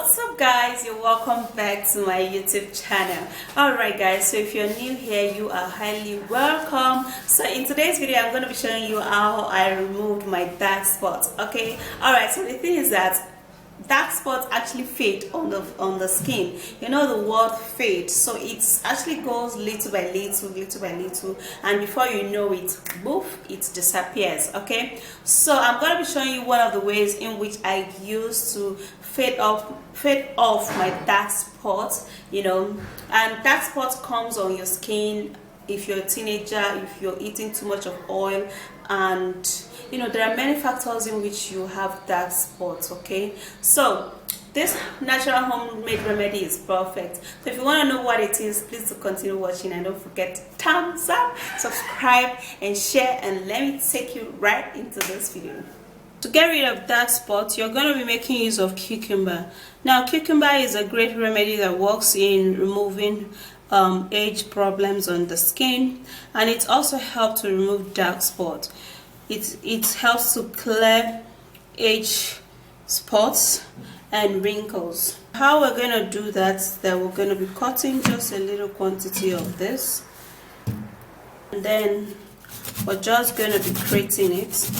What's up guys, you're welcome back to my YouTube channel. Alright guys, so if you're new here, you are highly welcome. So in today's video I'm going to be showing you how I removed my dark spots. Okay, alright, so the thing is that dark spots actually fade on the skin. You know the word fade, so it actually goes little by little, and before you know it, poof, it disappears. Okay, so I'm going to be showing you one of the ways in which I use to fade off my dark spots, you know. And dark spots comes on your skin if you're a teenager, if you're eating too much of oil, and you know there are many factors in which you have dark spots. Okay, so this natural homemade remedy is perfect. So if you want to know what it is, please do continue watching, and don't forget to thumbs up, subscribe and share, and let me take you right into this video. To get rid of dark spots, you're going to be making use of cucumber. Now cucumber is a great remedy that works in removing age problems on the skin, and it also helps to remove dark spots. It helps to clear age spots and wrinkles. How we're going to do that we're going to be cutting just a little quantity of this, and then we're just going to be creating it.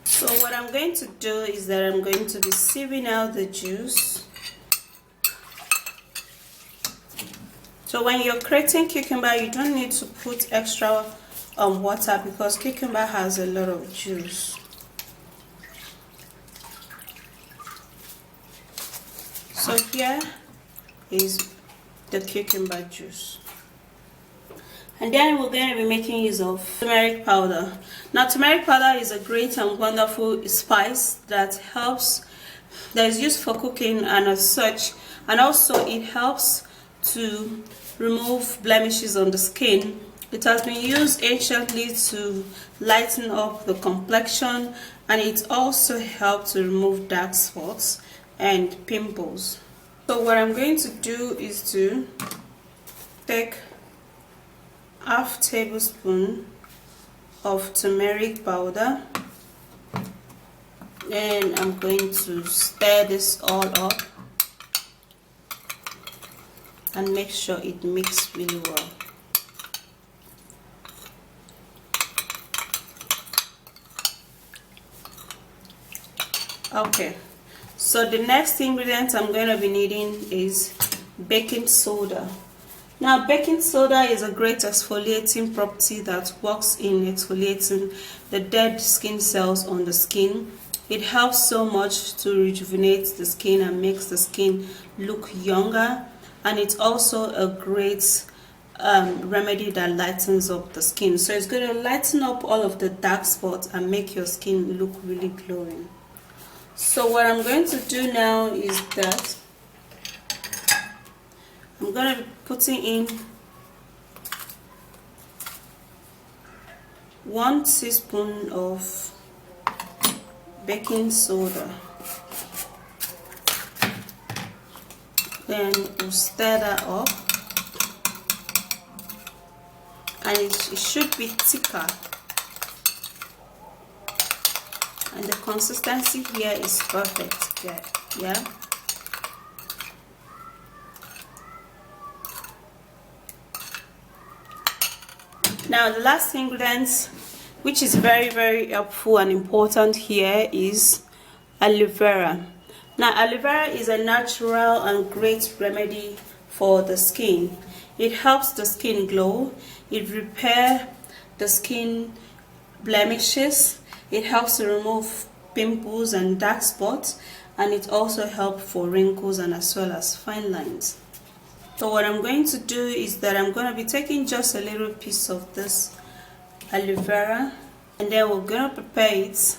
So what I'm going to do is that I'm going to be sieving out the juice. So when you're creating cucumber, you don't need to put extra water, because cucumber has a lot of juice. So here is the cucumber juice. And then we're going to be making use of turmeric powder. Now turmeric powder is a great and wonderful spice that is used for cooking and as such, and also it helps to remove blemishes on the skin. It has been used anciently to lighten up the complexion, and it also helps to remove dark spots and pimples. So what I'm going to do is to take half tablespoon of turmeric powder, and I'm going to stir this all up and make sure it mixes really well. Okay, so the next ingredient I'm going to be needing is baking soda. Now baking soda is a great exfoliating property that works in exfoliating the dead skin cells on the skin. It helps so much to rejuvenate the skin and makes the skin look younger, and it's also a great remedy that lightens up the skin. So it's going to lighten up all of the dark spots and make your skin look really glowing. So what I'm going to do now is that I'm going to be putting in 1 teaspoon of baking soda. Then we'll stir that up, and it should be thicker, and the consistency here is perfect. Yeah. Now the last ingredient, which is very helpful and important here, is aloe vera. Now aloe vera is a natural and great remedy for the skin. It helps the skin glow, it repairs the skin blemishes, it helps to remove pimples and dark spots, and it also helps for wrinkles and as well as fine lines. So what I'm going to do is that I'm going to be taking just a little piece of this aloe vera, and then we're going to prepare it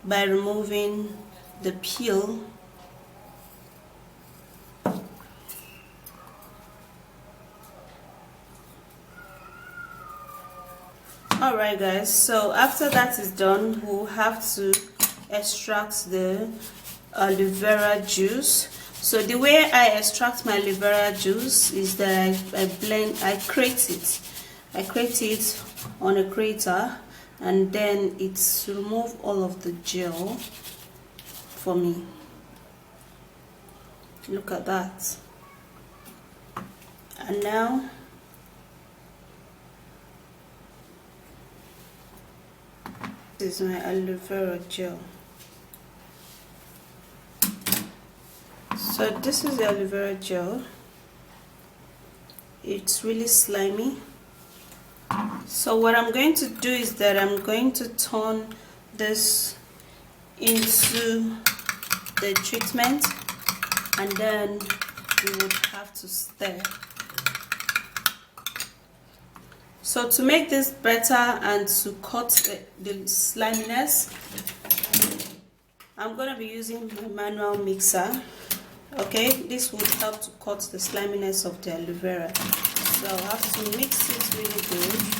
by removing the peel. Alright guys, so after that is done, we'll have to extract the aloe vera juice. So the way I extract my aloe vera juice is that I crate it on a grater, and then it's remove all of the gel for me. Look at that. And now this is my aloe vera gel. So this is the aloe vera gel. It's really slimy. So what I'm going to do is that I'm going to turn this into the treatment, and then we would have to stir. So to make this better and to cut the sliminess, I'm going to be using my manual mixer. Okay, this would help to cut the sliminess of the aloe vera. So I'll have to mix it really good.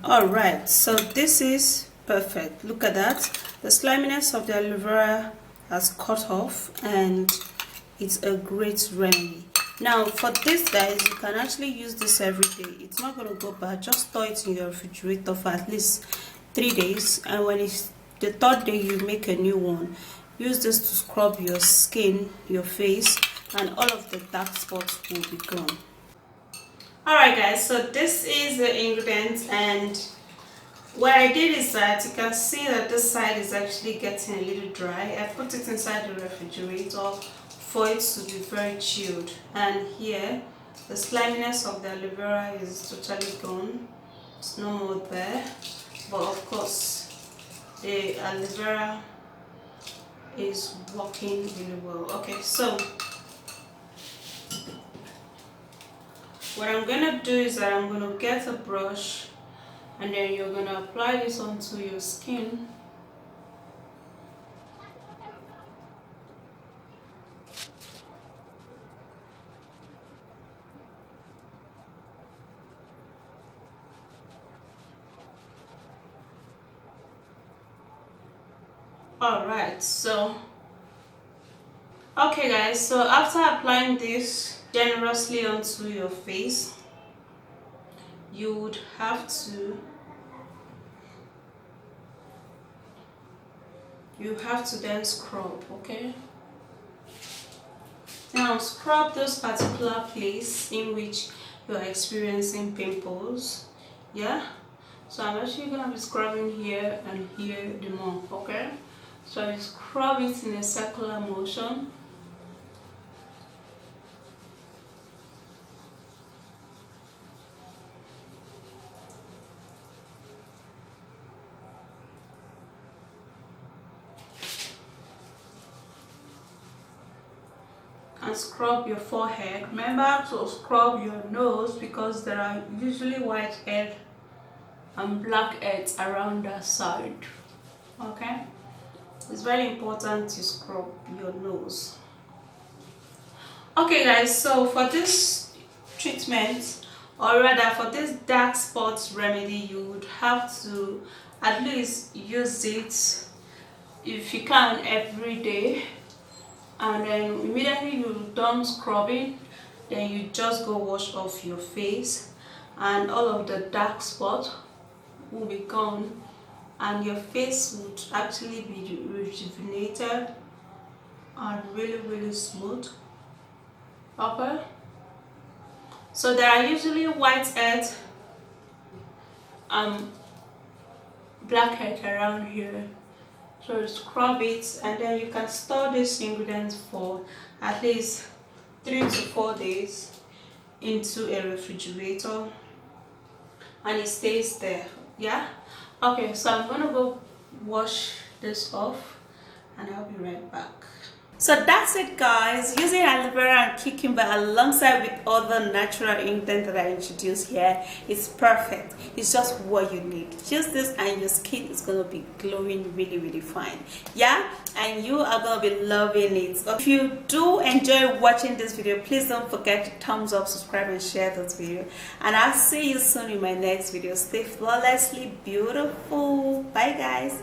Alright, so this is perfect. Look at that. The sliminess of the aloe vera has cut off, and it's a great remedy. Now for this guys, you can actually use this every day. It's not going to go bad. Just store it in your refrigerator for at least 3 days, and when it's the third day you make a new one. Use this to scrub your skin, your face, and all of the dark spots will be gone. Alright guys, so this is the ingredients, and what I did is that you can see that this side is actually getting a little dry. I put it inside the refrigerator for it to be very chilled, and here the sliminess of the aloe vera is totally gone. It's no more there, but of course the aloe vera is working really well. Okay, so what I'm gonna do is that I'm gonna get a brush, and then you're gonna apply this onto your skin. Alright, so okay guys, so after applying this generously onto your face, you would have to then scrub. Okay, now scrub this particular place in which you're experiencing pimples. Yeah, so I'm actually gonna be scrubbing here and here the more. Okay, so I scrub it in a circular motion. And scrub your forehead. Remember to scrub your nose, because there are usually white head and black heads around that side. Okay, it's very important to scrub your nose. Okay guys, so for this treatment, or rather for this dark spots remedy, you would have to at least use it, if you can, every day. And then immediately you're done scrubbing, then you just go wash off your face, and all of the dark spots will be gone, and your face would actually be rejuvenated and really smooth. Okay, so there are usually white heads and black head around here. So scrub it, and then you can store this ingredient for at least 3 to 4 days into a refrigerator, and it stays there. Yeah, okay, so I'm gonna go wash this off, and I'll be right back. So that's it, guys. Using aloe vera and cucumber alongside with other natural ingredients that I introduced here is perfect. It's just what you need. Use this and your skin is gonna be glowing really fine. Yeah, and you are gonna be loving it. If you do enjoy watching this video, please don't forget to thumbs up, subscribe and share this video, and I'll see you soon in my next video. Stay flawlessly beautiful. Bye guys.